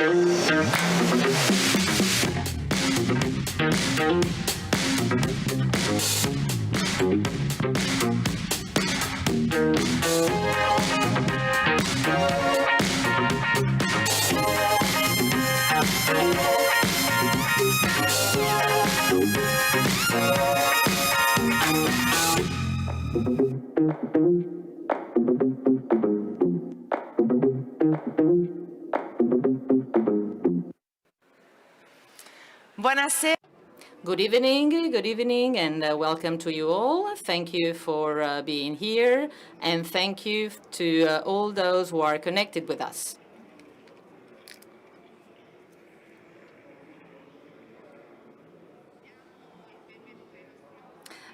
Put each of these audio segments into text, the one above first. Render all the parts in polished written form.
Buonasera. Good evening, and welcome to you all. Thank you for being here, and thank you to all those who are connected with us.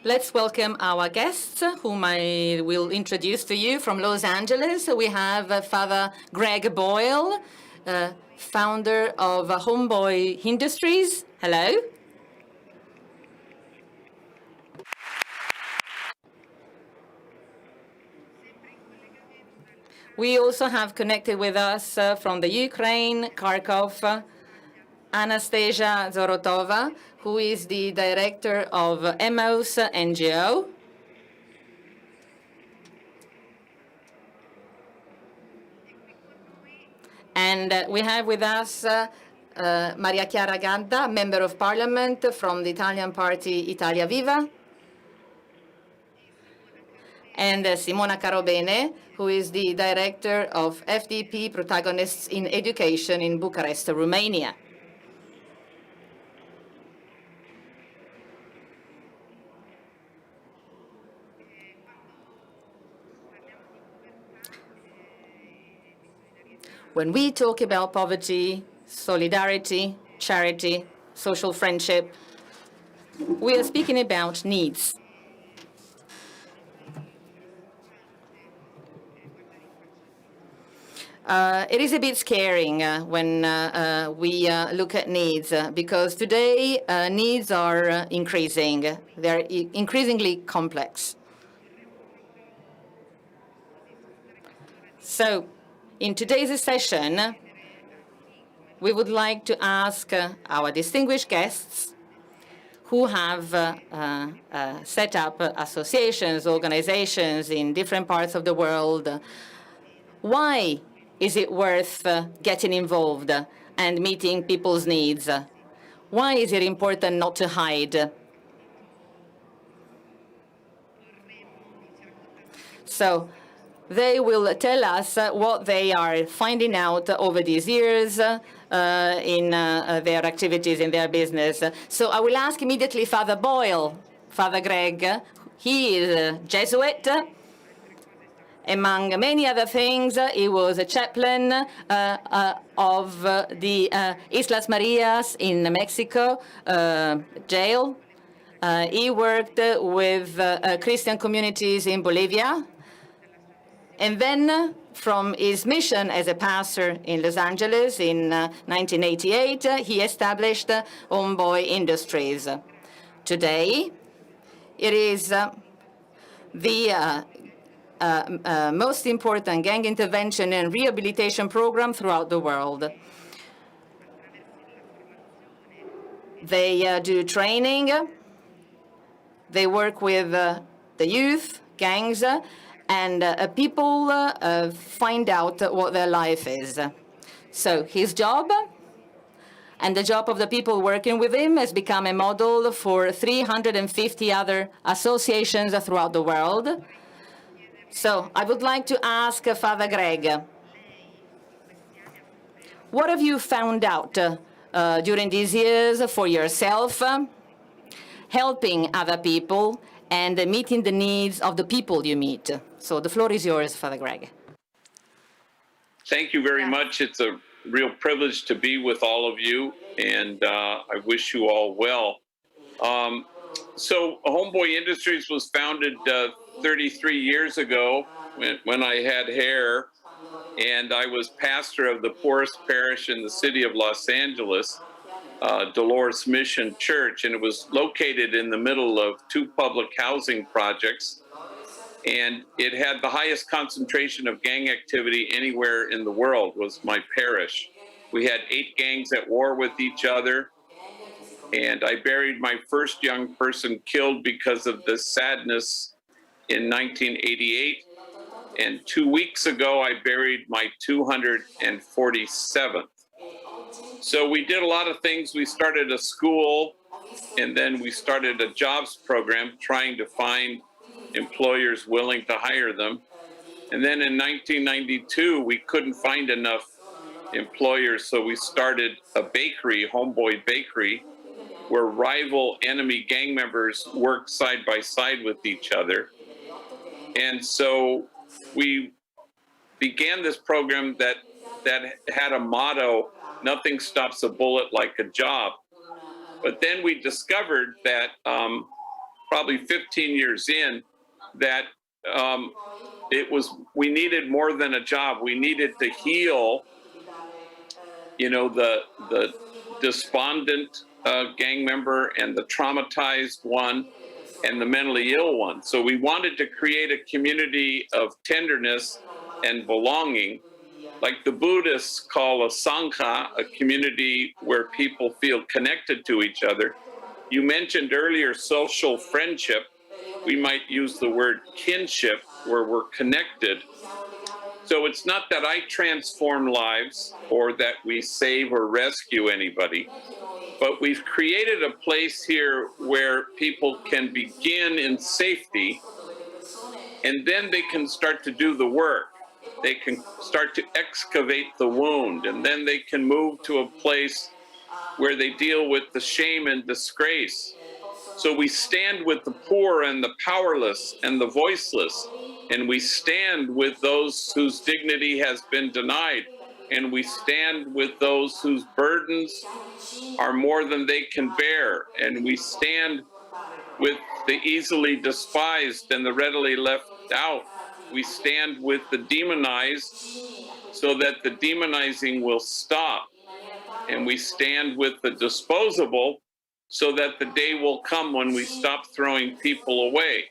Let's welcome our guests, whom I will introduce to you from Los Angeles. We have Father Greg Boyle, founder of Homeboy Industries. Hello. We also have connected with us from the Ukraine, Kharkiv, Anastasia Zolotova, who is the director of Emmaus NGO. And we have with us Maria Chiara Gadda, Member of Parliament from the Italian party Italia Viva, and Simona Carobene, who is the director of FDP-Protagonists in Education in Bucharest, Romania. When we talk about poverty, solidarity, charity, social friendship, we are speaking about needs. It is a bit scaring when we look at needs, because today needs are increasing. They're increasingly complex. So, in today's session, we would like to ask our distinguished guests who have set up associations, organizations in different parts of the world, why is it worth getting involved and meeting people's needs? Why is it important not to hide? So they will tell us what they are finding out over these years in their activities, in their business. So I will ask immediately Father Boyle, Father Greg. He is a Jesuit. Among many other things, he was a chaplain of the Islas Marias in Mexico jail. He worked with Christian communities in Bolivia. And then, from his mission as a pastor in Los Angeles in 1988, he established Homeboy Industries. Today, it is the most important gang intervention and rehabilitation program throughout the world. They do training, they work with the youth, gangs, and people find out what their life is. So his job and the job of the people working with him has become a model for 350 other associations throughout the world. So I would like to ask Father Greg, what have you found out during these years for yourself, helping other people and meeting the needs of the people you meet? So the floor is yours, Father Greg. Thank you very much. It's a real privilege to be with all of you, and I wish you all well. So Homeboy Industries was founded 33 years ago when I had hair, and I was pastor of the poorest parish in the city of Los Angeles, Dolores Mission Church, and it was located in the middle of two public housing projects, and it had the highest concentration of gang activity anywhere in the world, was my parish. We had 8 gangs at war with each other. And I buried my first young person killed because of this sadness in 1988. And 2 weeks ago, I buried my 247th. So we did a lot of things. We started a school, and then we started a jobs program trying to find employers willing to hire them. And then in 1992, we couldn't find enough employers, so we started a bakery, Homeboy Bakery, where rival enemy gang members work side by side with each other. And so we began this program that had a motto, nothing stops a bullet like a job. But then we discovered that probably 15 years in, that we needed more than a job. We needed to heal, the despondent gang member and the traumatized one and the mentally ill one. So we wanted to create a community of tenderness and belonging, like the Buddhists call a sangha, a community where people feel connected to each other. You mentioned earlier social friendship. We might use the word kinship, where we're connected. So it's not that I transform lives or that we save or rescue anybody, but we've created a place here where people can begin in safety, and then they can start to do the work. They can start to excavate the wound, and then they can move to a place where they deal with the shame and disgrace. So we stand with the poor and the powerless and the voiceless, and we stand with those whose dignity has been denied, and we stand with those whose burdens are more than they can bear, and we stand with the easily despised and the readily left out. We stand with the demonized so that the demonizing will stop, and we stand with the disposable so that the day will come when we stop throwing people away.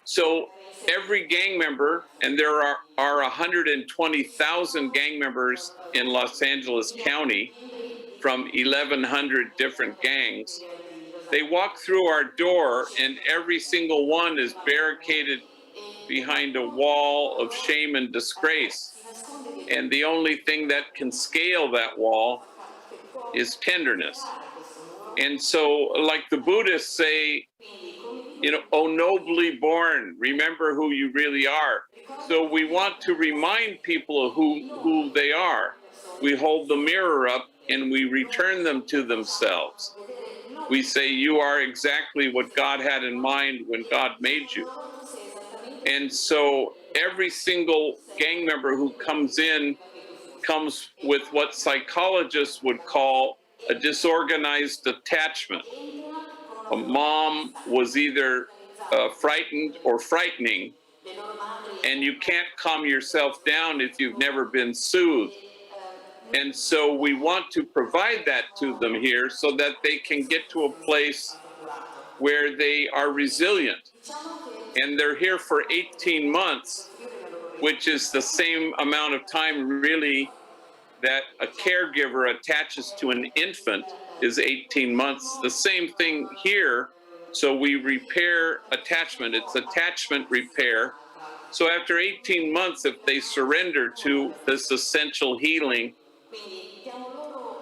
So every gang member, and there are 120,000 gang members in Los Angeles County from 1,100 different gangs, they walk through our door, and every single one is barricaded behind a wall of shame and disgrace. And the only thing that can scale that wall is tenderness. And so, like the Buddhists say, oh, nobly born, remember who you really are. So we want to remind people of who they are. We hold the mirror up and we return them to themselves. We say, you are exactly what God had in mind when God made you. And so every single gang member who comes in comes with what psychologists would call a disorganized attachment. A mom was either frightened or frightening, and you can't calm yourself down if you've never been soothed. And so we want to provide that to them here so that they can get to a place where they are resilient. And they're here for 18 months, which is the same amount of time really that a caregiver attaches to an infant is 18 months. The same thing here. So we repair attachment. It's attachment repair. So after 18 months, if they surrender to this essential healing,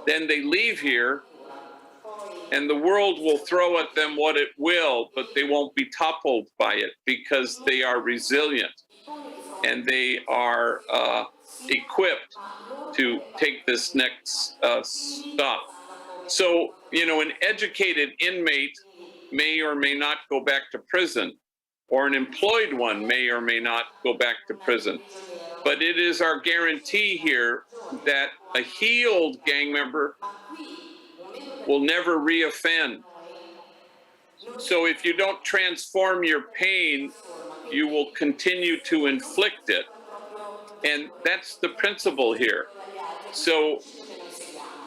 then they leave here, and the world will throw at them what it will, but they won't be toppled by it because they are resilient and they are equipped to take this next stop. So, an educated inmate may or may not go back to prison, or an employed one may or may not go back to prison. But it is our guarantee here that a healed gang member will never reoffend. So if you don't transform your pain, you will continue to inflict it. And that's the principle here. So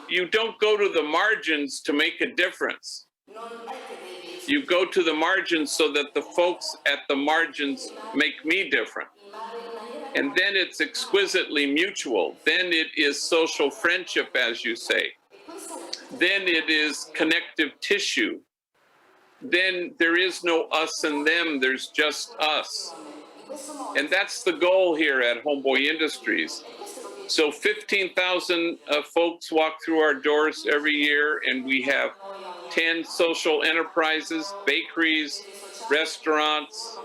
you don't go to the margins to make a difference. You go to the margins so that the folks at the margins make me different. And then it's exquisitely mutual. Then it is social friendship, as you say. Then it is connective tissue. Then there is no us and them, there's just us. And that's the goal here at Homeboy Industries. So 15,000 folks walk through our doors every year, and we have 10 social enterprises, bakeries, restaurants,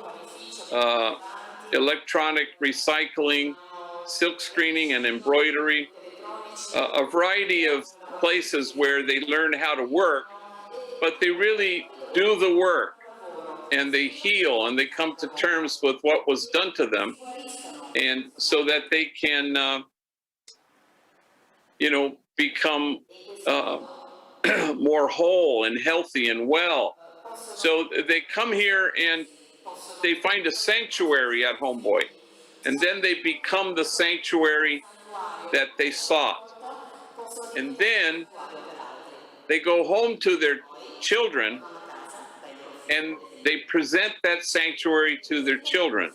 electronic recycling, silk screening and embroidery, a variety of places where they learn how to work, but they really do the work, and they heal, and they come to terms with what was done to them, and so that they can, become more whole and healthy and well. So they come here and they find a sanctuary at Homeboy, and then they become the sanctuary that they sought. And then they go home to their children and they present that sanctuary to their children.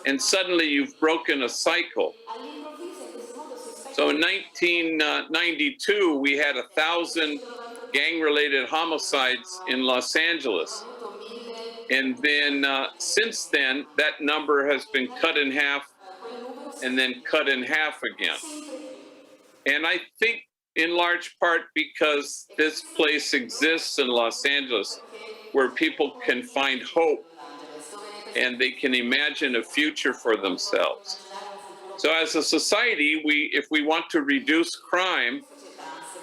And suddenly you've broken a cycle. So in 1992, we had 1,000 gang-related homicides in Los Angeles. And then since then, that number has been cut in half and then cut in half again. And I think in large part because this place exists in Los Angeles where people can find hope and they can imagine a future for themselves. So as a society, if we want to reduce crime,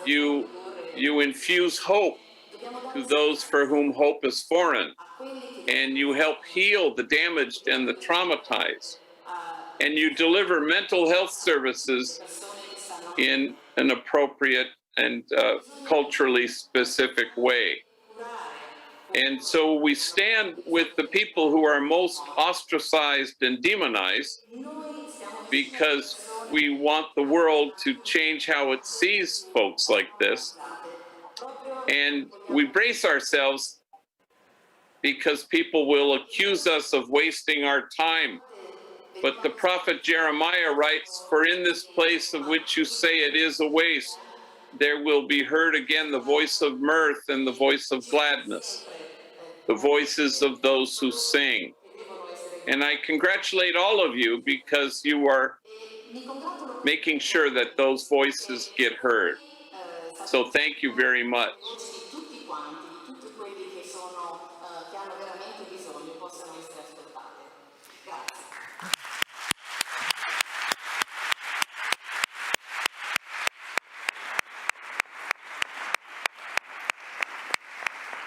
you infuse hope to those for whom hope is foreign, and you help heal the damaged and the traumatized, and you deliver mental health services in an appropriate and culturally specific way. And so we stand with the people who are most ostracized and demonized because we want the world to change how it sees folks like this. And we brace ourselves because people will accuse us of wasting our time. But the prophet Jeremiah writes, "For in this place of which you say it is a waste, there will be heard again the voice of mirth and the voice of gladness, the voices of those who sing." And I congratulate all of you because you are making sure that those voices get heard. So thank you very much.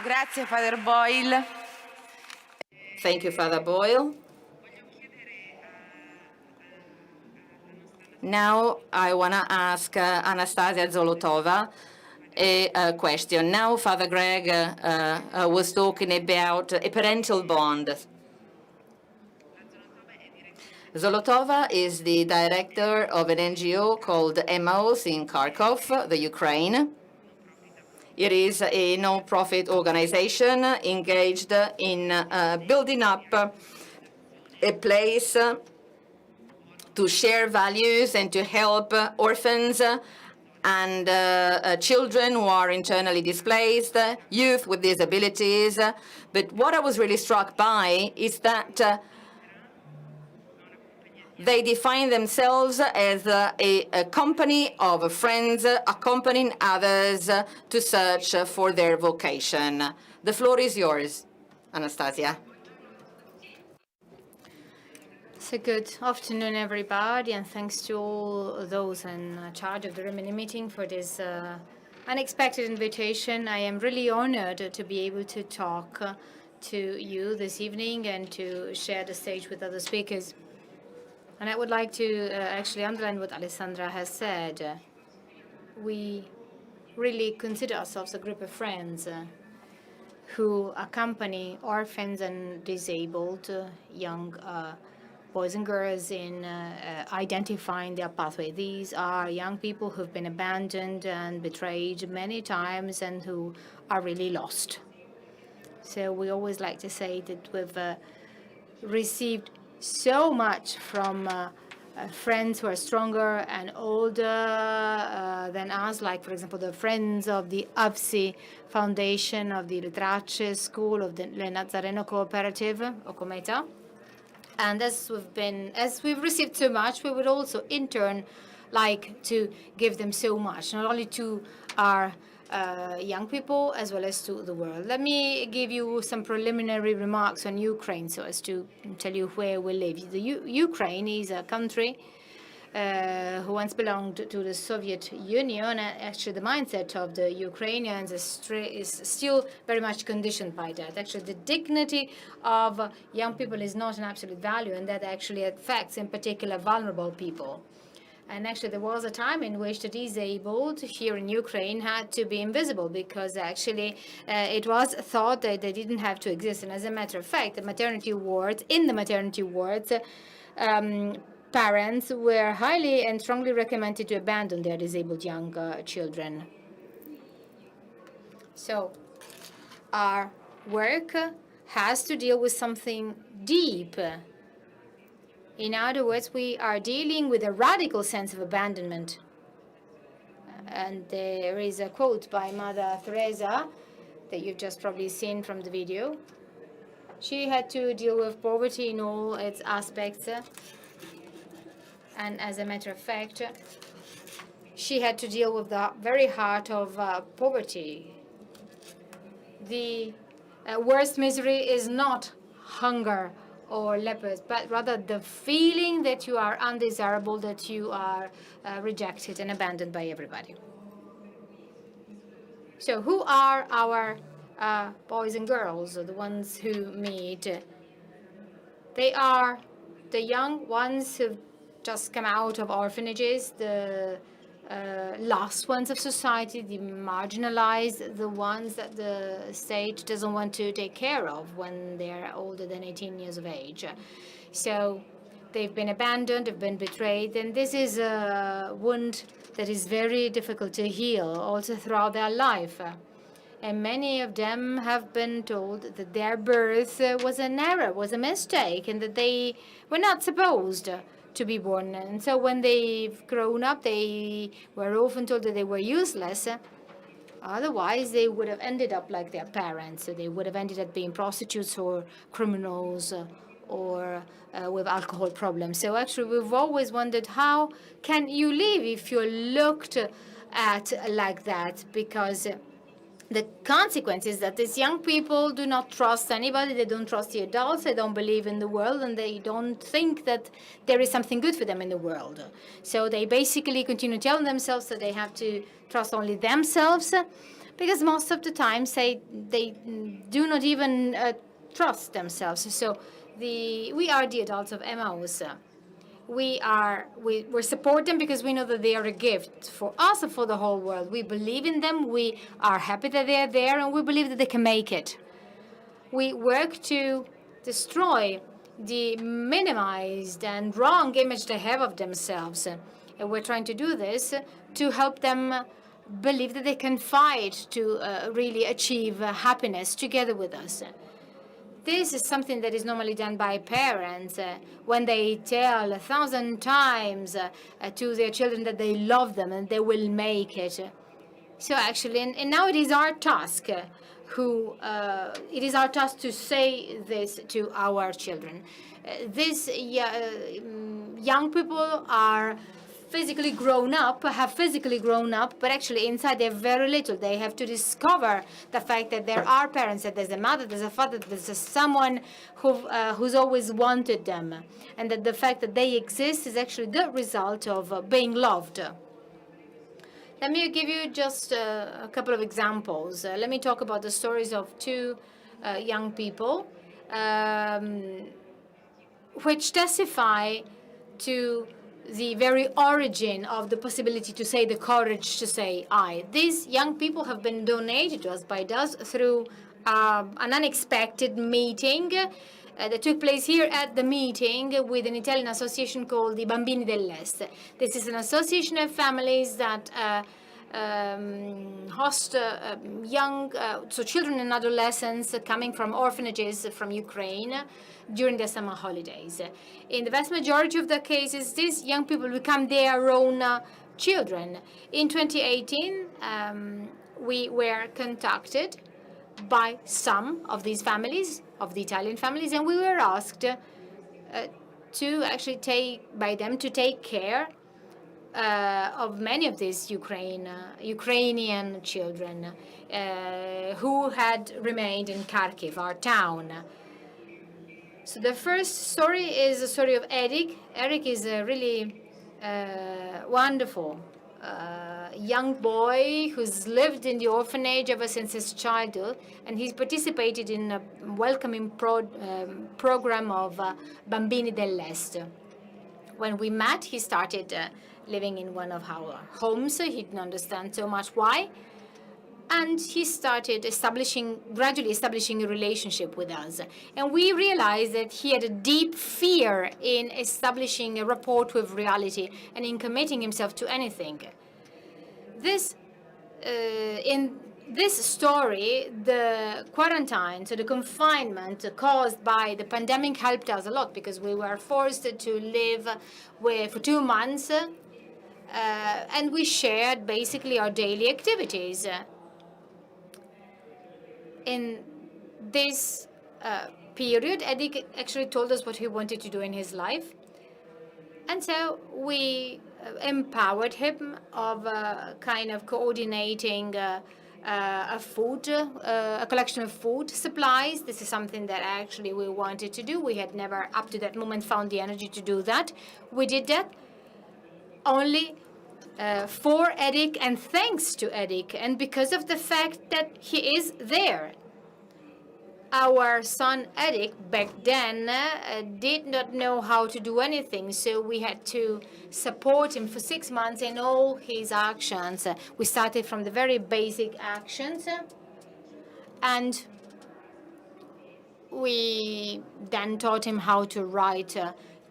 Grazie, Father Boyle. Thank you, Father Boyle. Now I want to ask Anastasia Zolotova a question. Now Father Greg was talking about a parental bond. Zolotova is the director of an NGO called Emmaus in Kharkiv, the Ukraine. It is a non-profit organization engaged in building up a place to share values and to help orphans and children who are internally displaced, youth with disabilities. But what I was really struck by is that they define themselves as a company of friends accompanying others to search for their vocation. The floor is yours, Anastasia. So good afternoon, everybody, and thanks to all those in charge of the Rimini meeting for this unexpected invitation. I am really honored to be able to talk to you this evening and to share the stage with other speakers. And I would like to actually underline what Alessandra has said. We really consider ourselves a group of friends who accompany orphans and disabled young boys and girls in identifying their pathway. These are young people who've been abandoned and betrayed many times and who are really lost. So we always like to say that we've received so much from friends who are stronger and older than us, like, for example, the friends of the AVSI Foundation, of the Le Tracce School, of the Le Nazareno Cooperative, or Cometa. And as we've received so much, we would also in turn like to give them so much, not only to our young people as well as to the world. Let me give you some preliminary remarks on Ukraine so as to tell you where we live. Ukraine is a country who once belonged to the Soviet Union. Actually, the mindset of the Ukrainians is still very much conditioned by that. Actually, the dignity of young people is not an absolute value, and that actually affects, in particular, vulnerable people. And actually, there was a time in which the disabled here in Ukraine had to be invisible because actually it was thought that they didn't have to exist. And as a matter of fact, in the maternity wards, parents were highly and strongly recommended to abandon their disabled young children. So our work has to deal with something deep. In other words, we are dealing with a radical sense of abandonment. And there is a quote by Mother Teresa that you've just probably seen from the video. She had to deal with poverty in all its aspects. And as a matter of fact, she had to deal with the very heart of poverty. The worst misery is not hunger or lepers, but rather the feeling that you are undesirable, that you are rejected and abandoned by everybody. So who are our boys and girls, the ones who meet? They are the young ones who've just come out of orphanages, the last ones of society, the marginalized, the ones that the state doesn't want to take care of when they're older than 18 years of age. So they've been abandoned, they've been betrayed, and this is a wound that is very difficult to heal also throughout their life. And many of them have been told that their birth was an error, was a mistake, and that they were not supposed to be born. And so when they've grown up, they were often told that they were useless. Otherwise, they would have ended up like their parents. They would have ended up being prostitutes or criminals or with alcohol problems. So actually, we've always wondered, how can you live if you're looked at like that? Because the consequence is that these young people do not trust anybody. They don't trust the adults. They don't believe in the world, and they don't think that there is something good for them in the world. So they basically continue telling themselves that they have to trust only themselves, because most of the time they do not even trust themselves. So we are the adults of Emmaus. We support them because we know that they are a gift for us and for the whole world. We believe in them. We are happy that they are there, and we believe that they can make it. We work to destroy the minimized and wrong image they have of themselves. And we're trying to do this to help them believe that they can fight to really achieve happiness together with us. This is something that is normally done by parents when they tell 1,000 times to their children that they love them and they will make it. So actually, and now it is our task to say this to our children. These young people are physically grown up, but actually inside they're very little. They have to discover the fact that there are parents, that there's a mother, there's a father, there's someone who's always wanted them, and that the fact that they exist is actually the result of being loved. Let me give you just a couple of examples. Let me talk about the stories of two young people which testify to the very origin of the possibility to say, the courage to say I. These young people have been donated to us by us through an unexpected meeting that took place here at the meeting with an Italian association called the Bambini dell'Est. This is an association of families that host children and adolescents coming from orphanages from Ukraine during the summer holidays. In the vast majority of the cases, these young people become their own children. In 2018, we were contacted by some of these families, of the Italian families, and we were asked to actually take care of many of these Ukrainian children who had remained in Kharkiv, our town. So the first story is the story of Eric. Eric is a really wonderful young boy who's lived in the orphanage ever since his childhood, and he's participated in a welcoming program of Bambini dell'Est. When we met, he started living in one of our homes. He didn't understand so much why. And he started gradually establishing a relationship with us. And we realized that he had a deep fear in establishing a rapport with reality and in committing himself to anything. In this story, the quarantine, so the confinement caused by the pandemic helped us a lot because we were forced to live for 2 months and we shared basically our daily activities. In this period, Edik actually told us what he wanted to do in his life. And so we empowered him of kind of coordinating a collection of food supplies. This is something that actually we wanted to do. We had never up to that moment found the energy to do that. We did that only for Edik and thanks to Edik and because of the fact that he is there. Our son Edik back then did not know how to do anything, so we had to support him for 6 months in all his actions. We started from the very basic actions, and we then taught him how to write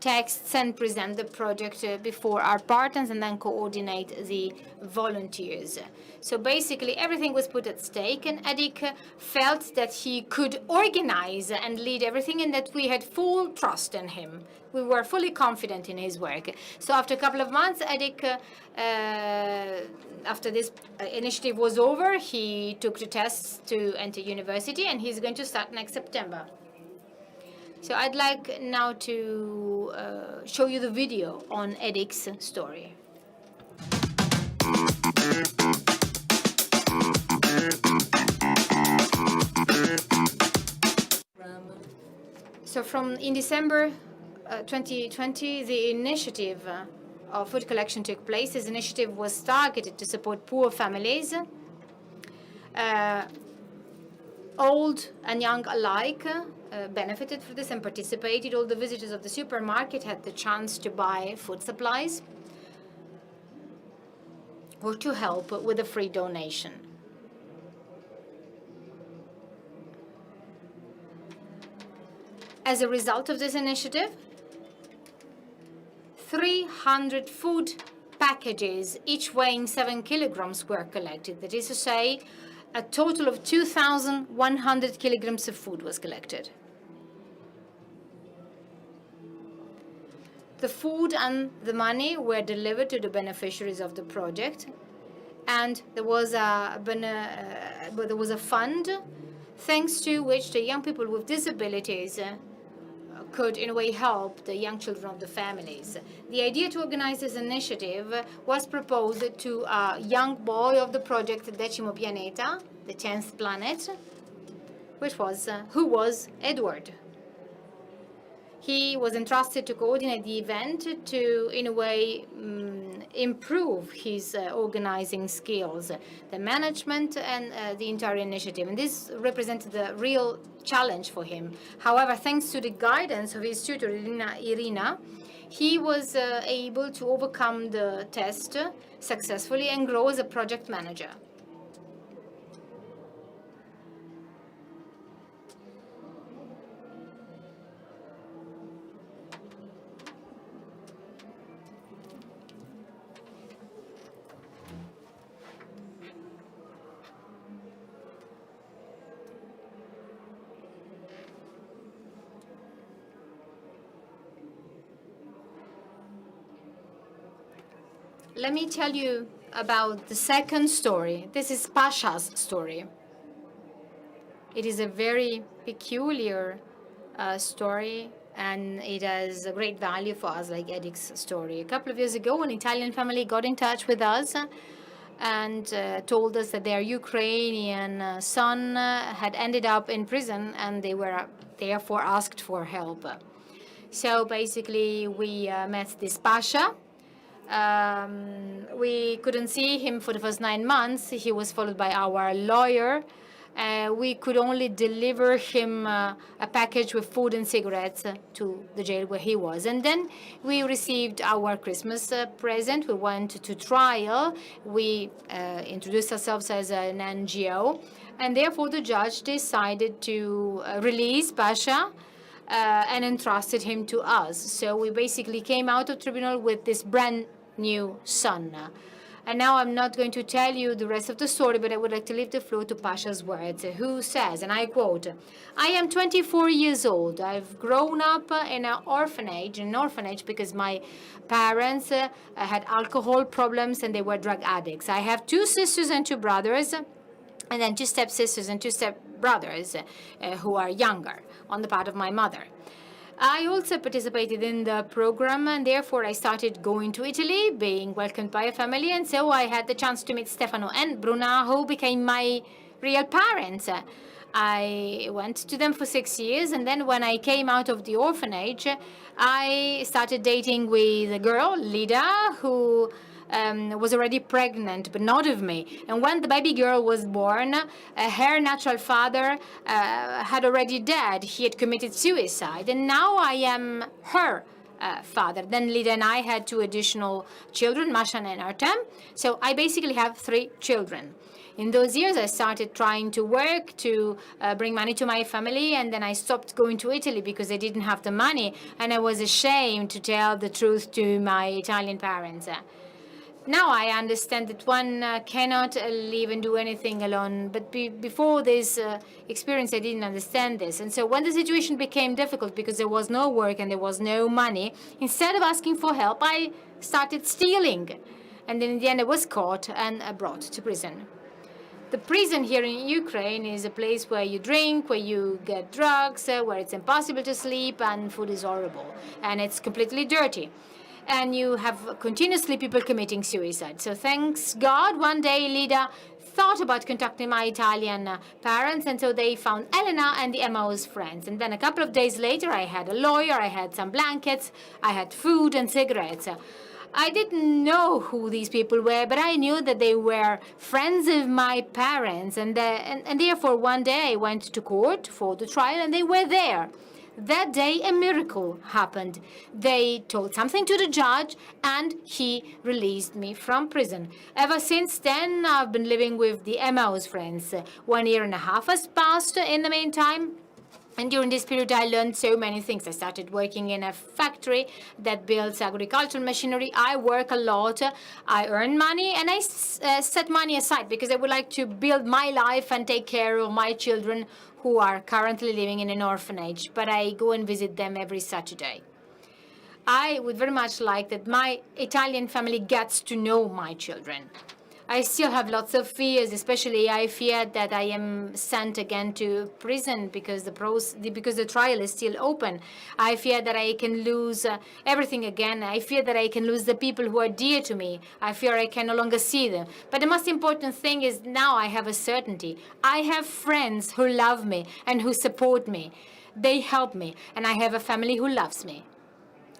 texts and present the project before our partners and then coordinate the volunteers. So basically everything was put at stake, and Edik felt that he could organize and lead everything and that we had full trust in him. We were fully confident in his work. So after a couple of months, Edik, after this initiative was over, he took the tests to enter university, and he's going to start next September. So I'd like now to show you the video on Edik's story. So in December 2020, the initiative of food collection took place. This initiative was targeted to support poor families, old and young alike. Benefited from this and participated. All the visitors of the supermarket had the chance to buy food supplies or to help with a free donation. As a result of this initiative, 300 food packages, each weighing 7 kilograms, were collected. That is to say, a total of 2,100 kilograms of food was collected. The food and the money were delivered to the beneficiaries of the project, and there was a fund thanks to which the young people with disabilities could, in a way, help the young children of the families. The idea to organize this initiative was proposed to a young boy of the project Decimo Pianeta, the 10th planet, who was Edward. He was entrusted to coordinate the event to, in a way, improve his organizing skills, the management, and the entire initiative. And this represented the real challenge for him. However, thanks to the guidance of his tutor, Irina, he was able to overcome the test successfully and grow as a project manager. let me tell you about the second story. This is Pasha's story. It is a very peculiar story, and it has a great value for us, like Edic's story. A couple of years ago, an Italian family got in touch with us and told us that their Ukrainian son had ended up in prison, and they were therefore asked for help. So basically, we met this Pasha. We couldn't see him for the first 9 months. He was followed by our lawyer. We could only deliver him a package with food and cigarettes to the jail where he was. And then we received our Christmas present. We went to trial. We introduced ourselves as an NGO. And therefore, the judge decided to release Pasha and entrusted him to us. So we basically came out of tribunal with this brand new son. And now I'm not going to tell you the rest of the story, but I would like to leave the floor to Pasha's words, who says, and I quote, "I am 24 years old. I've grown up in an orphanage because my parents had alcohol problems and they were drug addicts. I have 2 sisters and 2 brothers, and then 2 stepsisters and 2 stepbrothers who are younger on the part of my mother. I also participated in the program, and therefore I started going to Italy, being welcomed by a family, and so I had the chance to meet Stefano and Bruna, who became my real parents. I went to them for 6 years, and then when I came out of the orphanage, I started dating with a girl, Lida, who was already pregnant, but not of me. And when the baby girl was born, her natural father had already died. He had committed suicide, and now I am her father. Then Lida and I had 2 additional children, Masha and Artem. So I basically have 3 children. In those years, I started trying to work to bring money to my family, and then I stopped going to Italy because I didn't have the money, and I was ashamed to tell the truth to my Italian parents. Now I understand that one cannot live and do anything alone, but before this experience I didn't understand this. And so when the situation became difficult because there was no work and there was no money, instead of asking for help, I started stealing. And then in the end I was caught and brought to prison. The prison here in Ukraine is a place where you drink, where you get drugs, where it's impossible to sleep, and food is horrible, and it's completely dirty. And you have continuously people committing suicide. So thanks God, one day Lida thought about contacting my Italian parents, and so they found Elena and the Emmaus friends. And then a couple of days later, I had a lawyer, I had some blankets, I had food and cigarettes. I didn't know who these people were, but I knew that they were friends of my parents. And therefore, one day I went to court for the trial, and they were there. That day, a miracle happened. They told something to the judge, and he released me from prison. Ever since then, I've been living with the Emmaus friends. 1.5 years has passed in the meantime. And during this period, I learned so many things. I started working in a factory that builds agricultural machinery. I work a lot. I earn money, and I set money aside because I would like to build my life and take care of my children who are currently living in an orphanage. But I go and visit them every Saturday. I would very much like that my Italian family gets to know my children. I still have lots of fears, especially I fear that I am sent again to prison because the trial is still open. I fear that I can lose everything again. I fear that I can lose the people who are dear to me. I fear I can no longer see them. But the most important thing is now I have a certainty. I have friends who love me and who support me. They help me, and I have a family who loves me.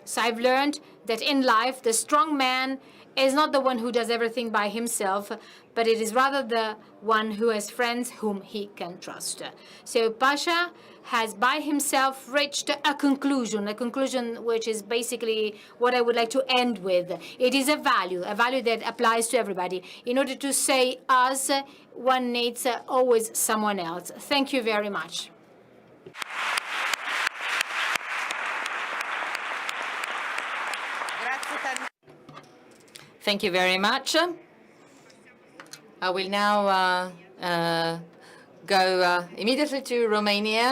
So I've learned that in life, the strong man is not the one who does everything by himself, but it is rather the one who has friends whom he can trust. So Pasha has by himself reached a conclusion which is basically what I would like to end with. It is a value that applies to everybody. In order to say us, one needs always someone else. Thank you very much. Thank you very much. I will now go immediately to Romania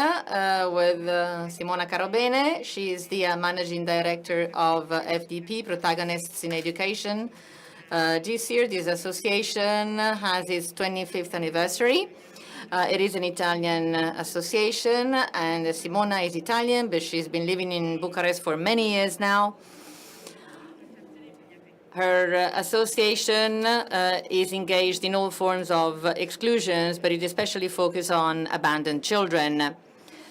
with Simona Carobene. She is the managing director of FDP-Protagonists in Education. This year, this association has its 25th anniversary. It is an Italian association, and Simona is Italian, but she's been living in Bucharest for many years now. Her association is engaged in all forms of exclusions, but it especially focuses on abandoned children.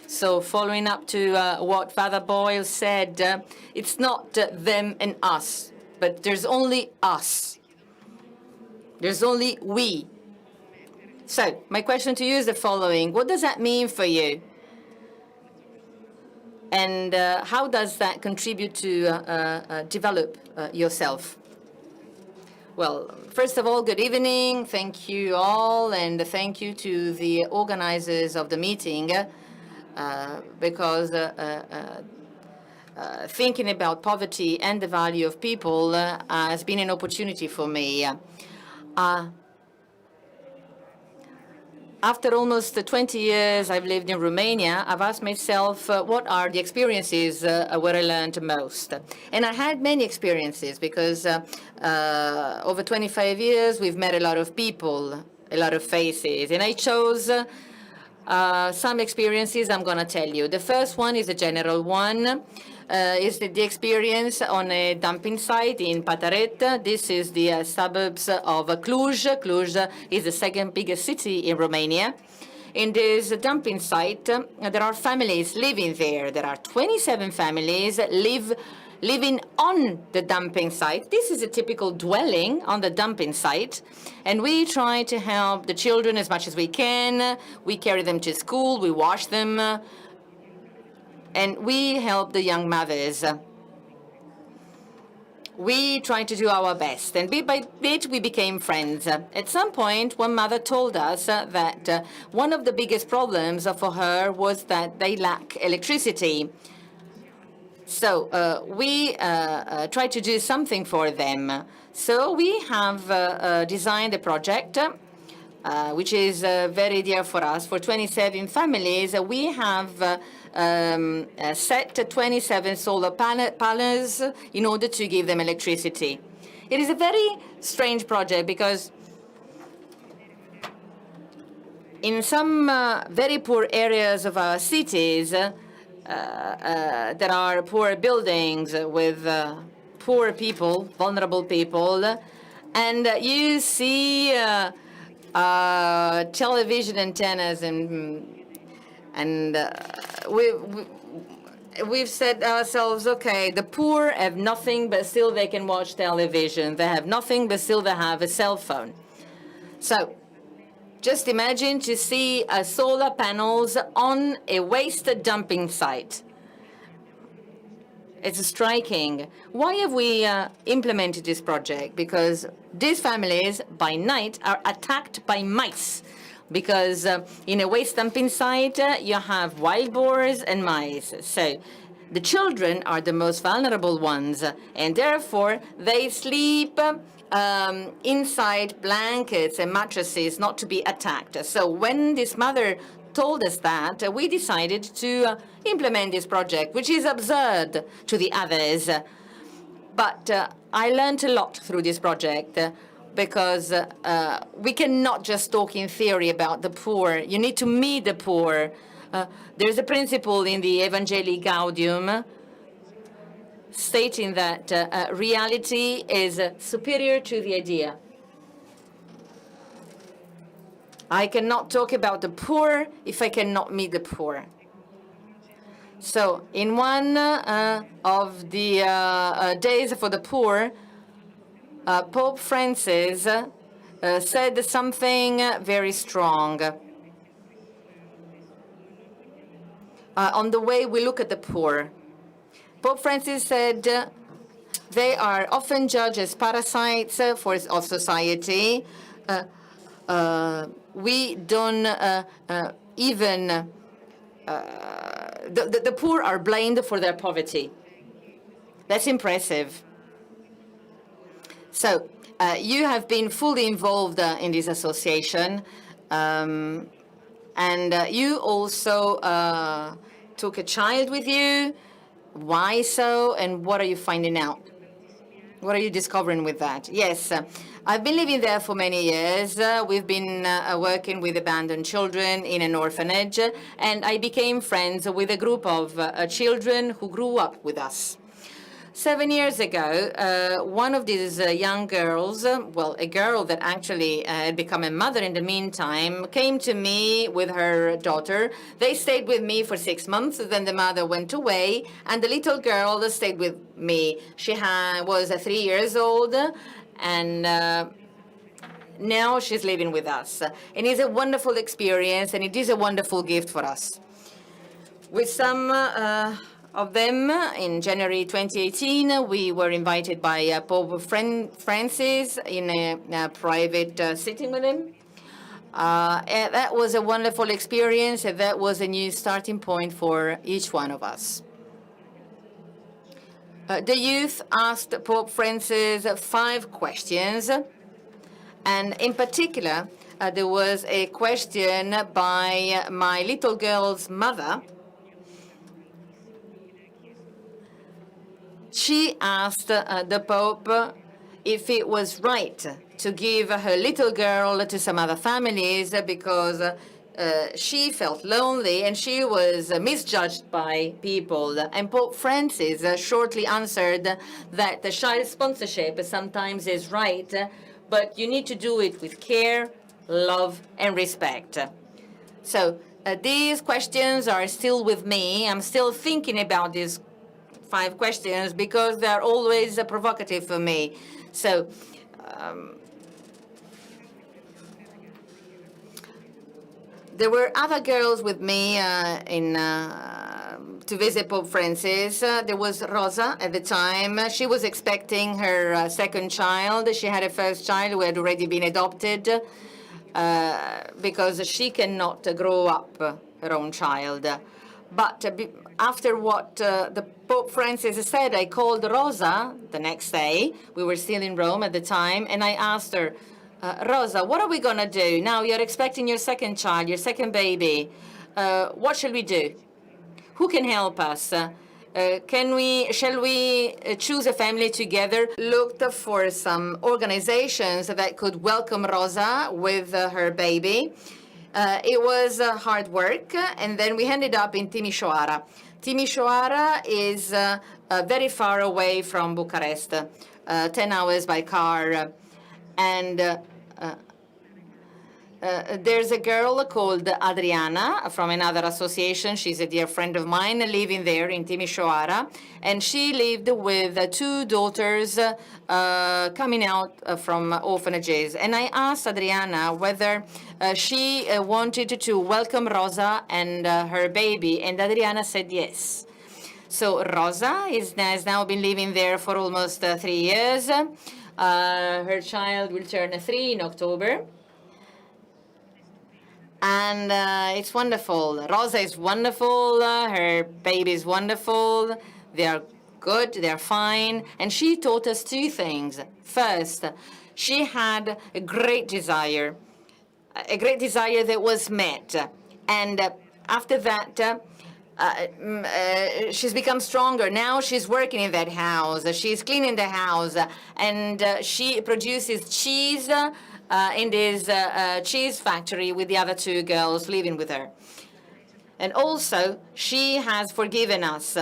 So following up to what Father Boyle said, it's not them and us, but there's only us. There's only we. So my question to you is the following. What does that mean for you? And how does that contribute to develop yourself? Well, first of all, good evening. Thank you all, and thank you to the organizers of the meeting, because thinking about poverty and the value of people has been an opportunity for me. After almost 20 years I've lived in Romania, I've asked myself what are the experiences where I learned most. And I had many experiences because over 25 years we've met a lot of people, a lot of faces, and I chose some experiences I'm going to tell you. The first one is a general one. Is the experience on a dumping site in Pataret. This is the suburbs of Cluj. Cluj is the second biggest city in Romania. In this dumping site, there are families living there. There are 27 families living on the dumping site. This is a typical dwelling on the dumping site. And we try to help the children as much as we can. We carry them to school. We wash them. And we help the young mothers. We try to do our best, and bit by bit we became friends. At some point, one mother told us that one of the biggest problems for her was that they lack electricity. So we try to do something for them. So we have designed a project which is very dear for us. For 27 families, we have set 27 solar panels in order to give them electricity. It is a very strange project because in some very poor areas of our cities, there are poor buildings with poor people, vulnerable people, and you see television antennas and we've said ourselves, okay, the poor have nothing, but still they can watch television. They have nothing, but still they have a cell phone. So just imagine to see solar panels on a waste dumping site. It's striking. Why have we implemented this project? Because these families, by night, are attacked by mice. Because in a waste dumping site, you have wild boars and mice. So the children are the most vulnerable ones, and therefore they sleep inside blankets and mattresses not to be attacked. So when this mother told us that, we decided to implement this project, which is absurd to the others. But I learned a lot through this project. Because we cannot just talk in theory about the poor. You need to meet the poor. There's a principle in the Evangelii Gaudium stating that reality is superior to the idea. I cannot talk about the poor if I cannot meet the poor. So in one of the days for the poor, Pope Francis said something very strong on the way we look at the poor. Pope Francis said they are often judged as parasites of society. We don't even... the poor are blamed for their poverty. That's impressive. So you have been fully involved in this association, and you also took a child with you. Why so, and what are you finding out? What are you discovering with that? Yes, I've been living there for many years. We've been working with abandoned children in an orphanage, and I became friends with a group of children who grew up with us. 7 years ago, one of these young girls, well, a girl that actually had become a mother in the meantime, came to me with her daughter. They stayed with me for 6 months. Then the mother went away, and the little girl stayed with me. She was 3 years old, and now she's living with us. And it's a wonderful experience, and it is a wonderful gift for us. With some of them, in January 2018, we were invited by Pope Francis in a private sitting with him. And that was a wonderful experience, and that was a new starting point for each one of us. The youth asked Pope Francis 5 questions, and in particular, there was a question by my little girl's mother. She asked the Pope if it was right to give her little girl to some other families because she felt lonely and she was misjudged by people. And Pope Francis shortly answered that the child sponsorship sometimes is right, but you need to do it with care, love, and respect. So these questions are still with me. I'm still thinking about these 5 questions because they're always provocative for me. So there were other girls with me to visit Pope Francis. There was Rosa at the time. She was expecting her second child. She had a first child who had already been adopted because she cannot grow up her own child. But after what the Pope Francis said, I called Rosa the next day. We were still in Rome at the time, and I asked her, Rosa, what are we going to do? Now you're expecting your second child, your second baby. What shall we do? Who can help us? Shall we choose a family together? Looked for some organizations that could welcome Rosa with her baby. It was hard work, and then we ended up in Timișoara. Timișoara is very far away from Bucharest, 10 hours by car. And there's a girl called Adriana from another association. She's a dear friend of mine living there in Timișoara. And she lived with 2 daughters coming out from orphanages. And I asked Adriana whether she wanted to welcome Rosa and her baby. And Adriana said yes. So Rosa has now been living there for almost 3 years. Her child will turn 3 in October. And it's wonderful. Rosa is wonderful. Her baby is wonderful. They are good. They are fine. And she taught us 2 things. First, she had a great desire that was met. And after that, she's become stronger. Now she's working in that house. She's cleaning the house. And she produces cheese in this cheese factory with the other 2 girls living with her. And also, she has forgiven us.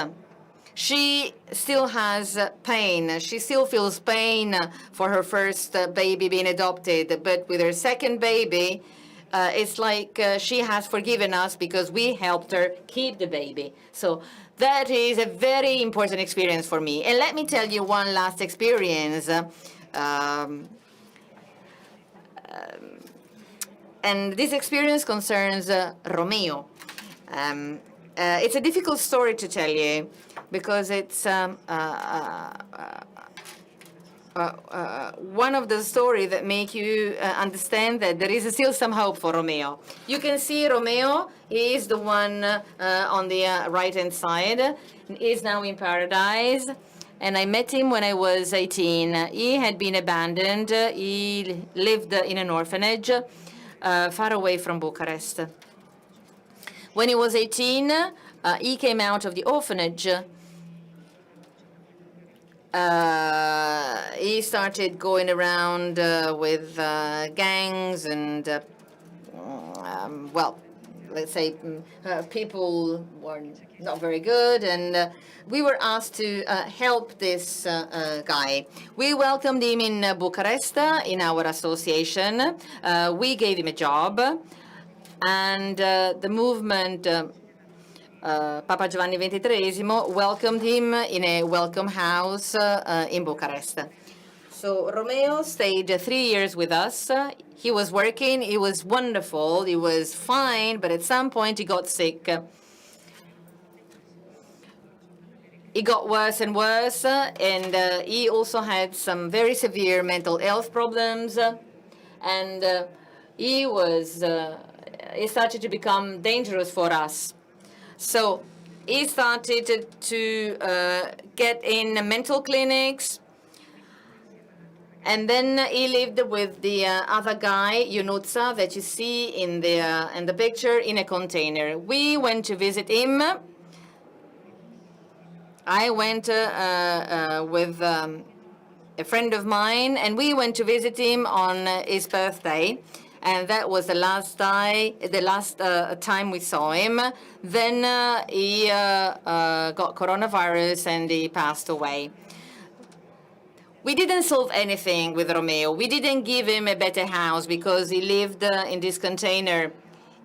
She still has pain. She still feels pain for her first baby being adopted. But with her second baby, it's like she has forgiven us because we helped her keep the baby. So that is a very important experience for me. And let me tell you one last experience. And this experience concerns Romeo. It's a difficult story to tell you because it's one of the stories that make you understand that there is still some hope for Romeo. You can see Romeo is the one on the right-hand side. He is now in paradise. And I met him when I was 18. He had been abandoned. He lived in an orphanage far away from Bucharest. When he was 18, he came out of the orphanage he started going around with gangs and, well, let's say people were not very good, and we were asked to help this guy. We welcomed him in Bucharest in our association. We gave him a job, and the movement Papa Giovanni XXIII welcomed him in a welcome house in Bucharest. So Romeo stayed 3 years with us. He was working, he was wonderful, he was fine, but at some point he got sick. It got worse and worse, and he also had some very severe mental health problems, and he started to become dangerous for us. So he started to get in mental clinics, and then he lived with the other guy, Yunutsa, that you see in the picture, in a container. We went to visit him. I went with a friend of mine, and we went to visit him on his birthday. And that was the last time we saw him. Then he got coronavirus and he passed away. We didn't solve anything with Romeo. We didn't give him a better house because he lived in this container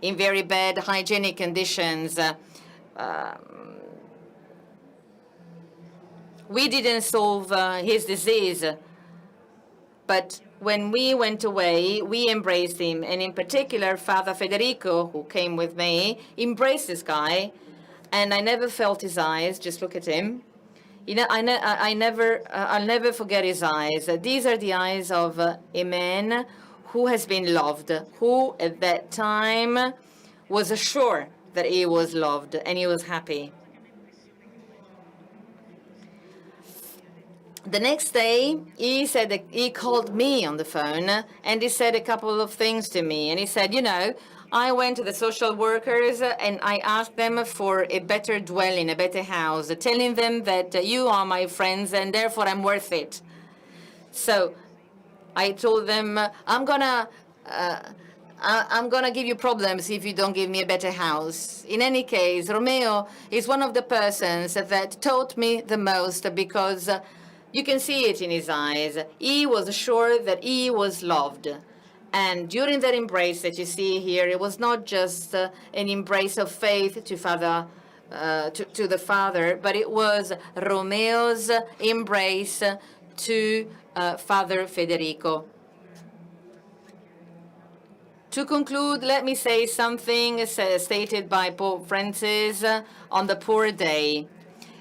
in very bad hygienic conditions. We didn't solve his disease. But when we went away, we embraced him. And in particular, Father Federico, who came with me, embraced this guy. And I never felt his eyes. Just look at him. You know, I'll never forget his eyes. These are the eyes of a man who has been loved, who at that time was sure that he was loved and he was happy. The next day, he called me on the phone, and he said a couple of things to me. And he said, you know, I went to the social workers and I asked them for a better dwelling, a better house, telling them that you are my friends and therefore I'm worth it. So I told them, I'm gonna give you problems if you don't give me a better house. In any case, Romeo is one of the persons that taught me the most, because you can see it in his eyes. He was sure that he was loved. And during that embrace that you see here, it was not just an embrace of faith to the Father, but it was Romeo's embrace to Father Federico. To conclude, let me say something stated by Pope Francis on the Poor Day.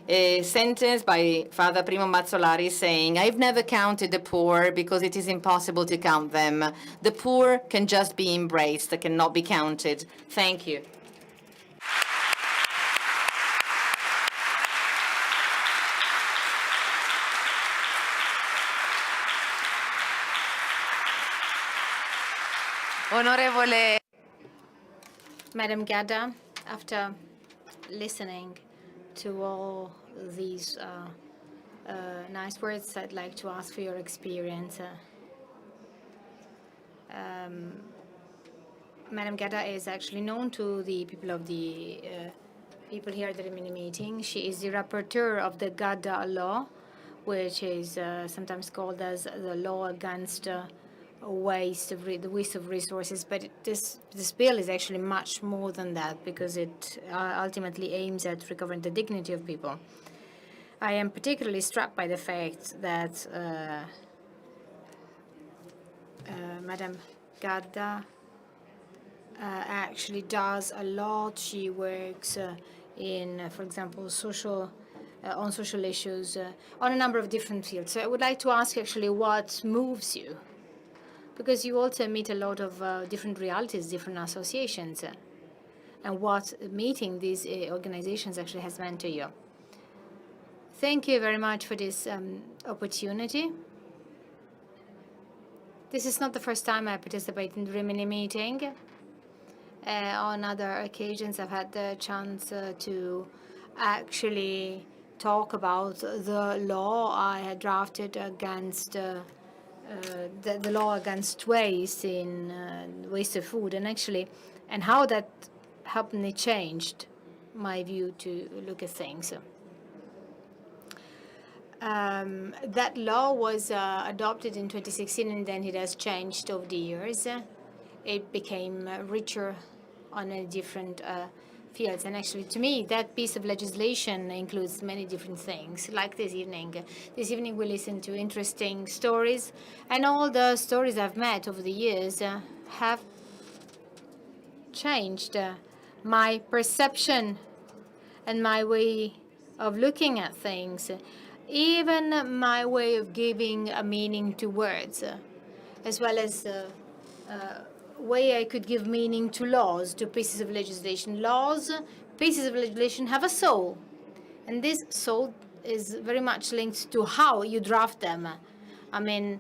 A sentence by Father Primo Mazzolari saying, I've never counted the poor because it is impossible to count them. The poor can just be embraced, they cannot be counted. Thank you. Onorevole Madam Gadda, after listening to all these nice words, I'd like to ask for your experience. Madam Gadda is actually known to the people of the people here at the Rimini meeting. She is the rapporteur of the Gadda law, which is sometimes called as the law against the waste of resources, but this bill is actually much more than that, because it ultimately aims at recovering the dignity of people. I am particularly struck by the fact that Madam Gadda actually does a lot. She works in, for example, on social issues, on a number of different fields. So I would like to ask actually what moves you, because you also meet a lot of different realities, different associations, and what meeting these organizations actually has meant to you. Thank you very much for this opportunity. This is not the first time I participate in the Rimini meeting. On other occasions, I've had the chance to actually talk about the law I had drafted against the law against waste in waste of food, and how that helped me changed my view to look at things. That law was adopted in 2016, and then it has changed over the years. It became richer on a different fields. And actually, to me, that piece of legislation includes many different things, like this evening. This evening, we listened to interesting stories, and all the stories I've met over the years have changed my perception and my way of looking at things, even my way of giving a meaning to words, as well as way I could give meaning to laws, to pieces of legislation. Laws, pieces of legislation have a soul, and this soul is very much linked to how you draft them. I mean,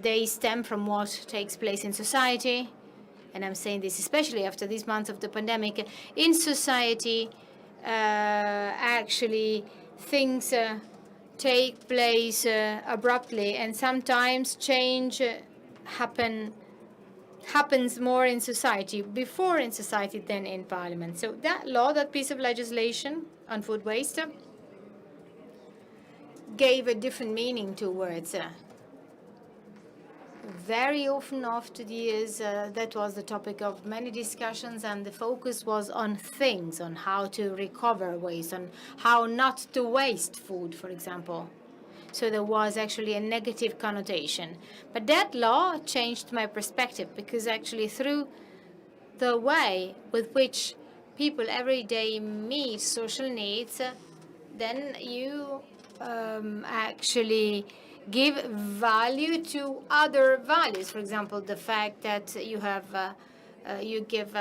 they stem from what takes place in society, and I'm saying this especially after these months of the pandemic. In society, actually, things take place abruptly, and sometimes change happens more in society, before in society than in parliament. So that law, that piece of legislation on food waste, gave a different meaning to words. Very often after the years, that was the topic of many discussions, and the focus was on things, on how to recover waste, on how not to waste food, for example. So there was actually a negative connotation. But that law changed my perspective, because actually through the way with which people every day meet social needs, then you actually give value to other values. For example, the fact that you have you give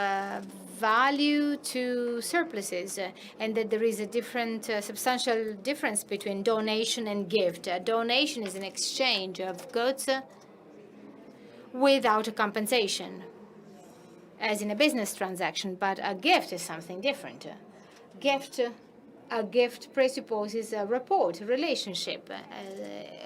value to surpluses, and that there is a different, substantial difference between donation and gift. A donation is an exchange of goods without a compensation, as in a business transaction, but a gift is something different. A gift presupposes a rapport, a relationship.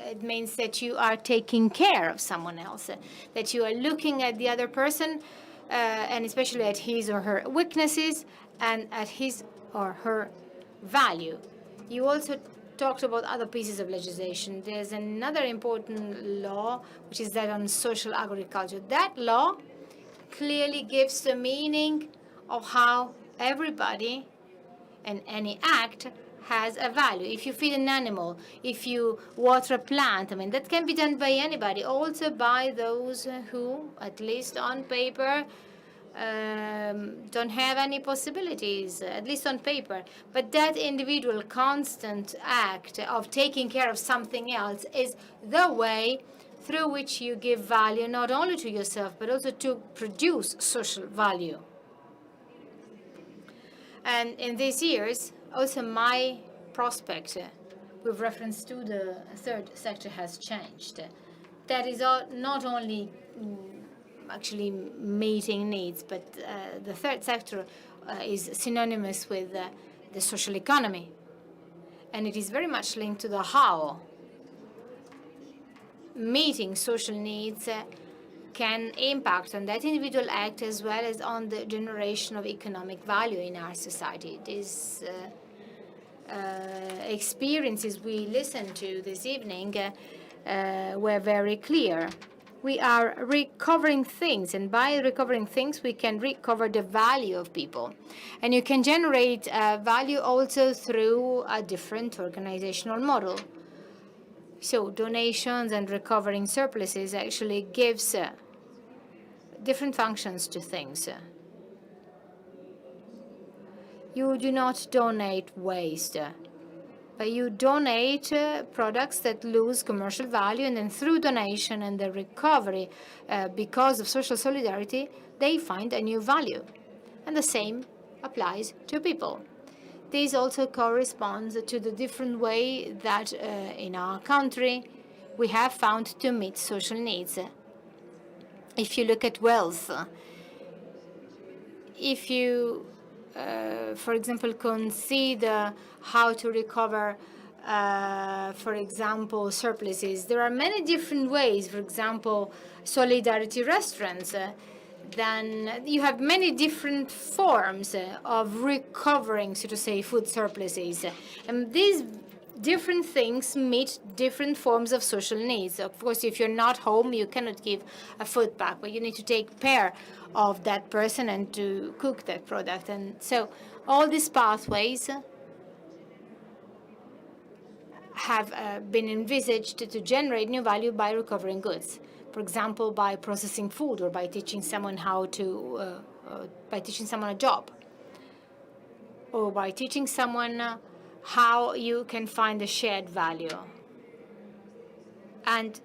It means that you are taking care of someone else, that you are looking at the other person, and especially at his or her weaknesses and at his or her value. You also talked about other pieces of legislation. There's another important law, which is that on social agriculture. That law clearly gives the meaning of how everybody and any act has a value. If you feed an animal, if you water a plant, I mean, that can be done by anybody, also by those who, at least on paper, don't have any possibilities, at least on paper. But that individual constant act of taking care of something else is the way through which you give value not only to yourself, but also to produce social value. And in these years, also my prospect with reference to the third sector has changed. That is not only actually meeting needs, but the third sector is synonymous with the social economy. And it is very much linked to the how. Meeting social needs can impact on that individual act as well as on the generation of economic value in our society. These experiences we listened to this evening were very clear. We are recovering things, and by recovering things, we can recover the value of people. And you can generate value also through a different organizational model. So donations and recovering surpluses actually gives different functions to things. You do not donate waste, but you donate products that lose commercial value, and then through donation and the recovery, because of social solidarity, they find a new value. And the same applies to people. This also corresponds to the different way that in our country we have found to meet social needs. If you look at wealth, if you for example, consider how to recover, for example, surpluses. There are many different ways. For example, solidarity restaurants. Then you have many different forms of recovering, so to say, food surpluses. And these different things meet different forms of social needs. Of course, if you're not home, you cannot give a food pack, but you need to take care of that person and to cook that product. And so all these pathways have been envisaged to generate new value by recovering goods. For example, by processing food or by teaching someone how to, by teaching someone a job, or by teaching someone how you can find a shared value. And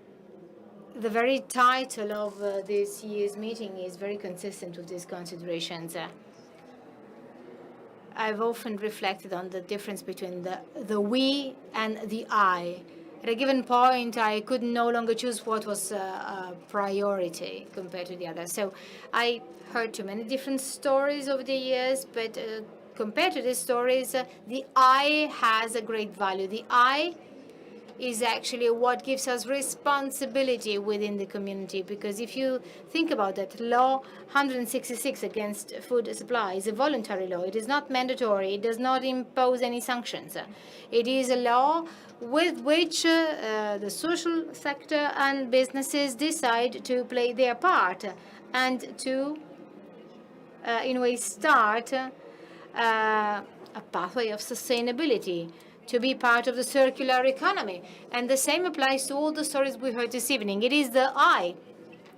the very title of this year's meeting is very consistent with these considerations. I've often reflected on the difference between the we and the I. At a given point, I could no longer choose what was a priority compared to the other. So I heard too many different stories over the years, but compared to these stories, the I has a great value. The I is actually what gives us responsibility within the community. Because if you think about that, law 166 against food supply is a voluntary law. It is not mandatory. It does not impose any sanctions. It is a law with which the social sector and businesses decide to play their part and to, in a way, start a pathway of sustainability, to be part of the circular economy. And the same applies to all the stories we heard this evening. It is the I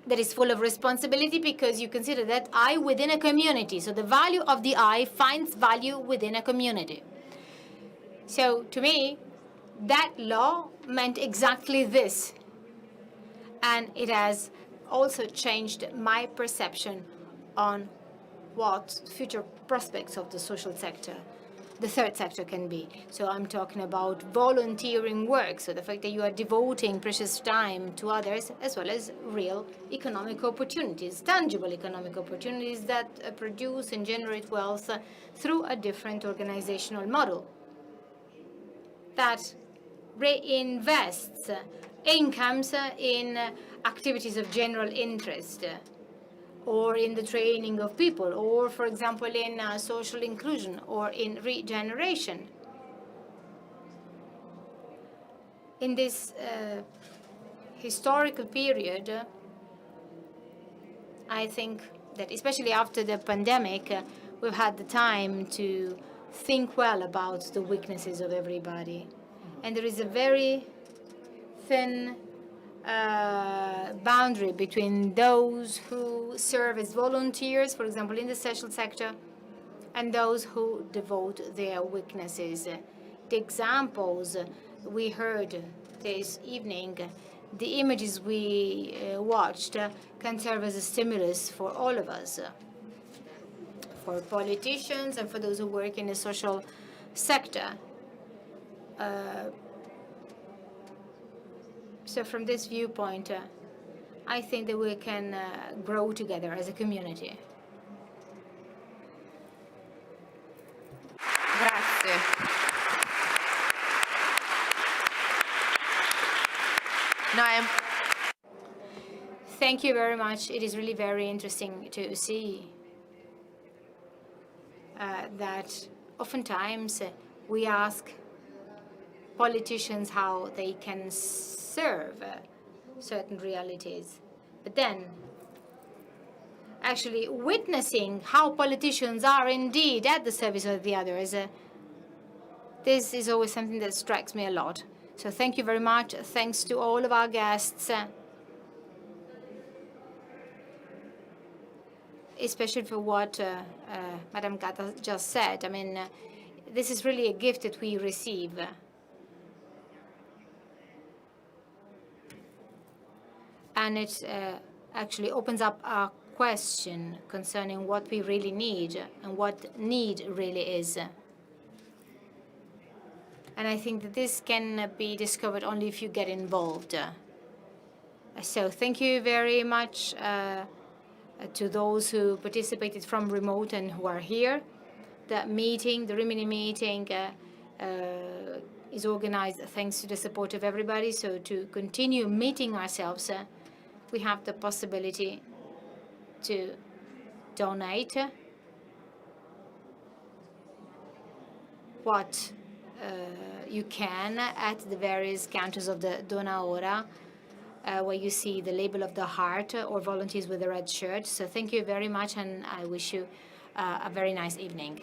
that is full of responsibility, because you consider that I within a community. So the value of the I finds value within a community. So to me, that law meant exactly this. And it has also changed my perception on what future prospects of the social sector, the third sector, can be. So I'm talking about volunteering work, so the fact that you are devoting precious time to others, as well as real economic opportunities, tangible economic opportunities that produce and generate wealth through a different organizational model that reinvests incomes in activities of general interest, or in the training of people, or, for example, in social inclusion, or in regeneration. In this historical period, I think that especially after the pandemic, we've had the time to think well about the weaknesses of everybody. And there is a very thin boundary between those who serve as volunteers, for example, in the social sector, and those who devote their weaknesses. The examples we heard this evening, the images we watched, can serve as a stimulus for all of us, for politicians and for those who work in the social sector. So from this viewpoint, I think that we can grow together as a community. Grazie. No, Thank you very much. It is really very interesting to see that oftentimes we ask politicians how they can serve certain realities. But then, actually witnessing how politicians are indeed at the service of the others, this is always something that strikes me a lot. So thank you very much. Thanks to all of our guests, especially for what Madame Gata just said. I mean, this is really a gift that we receive. And it actually opens up a question concerning what we really need and what need really is. And I think that this can be discovered only if you get involved. So thank you very much to those who participated from remote and who are here. That meeting, the Rimini meeting, is organized thanks to the support of everybody. So to continue meeting ourselves, we have the possibility to donate what you can at the various counters of the Dona Ora, where you see the label of the heart or volunteers with a red shirt. So thank you very much, and I wish you a very nice evening.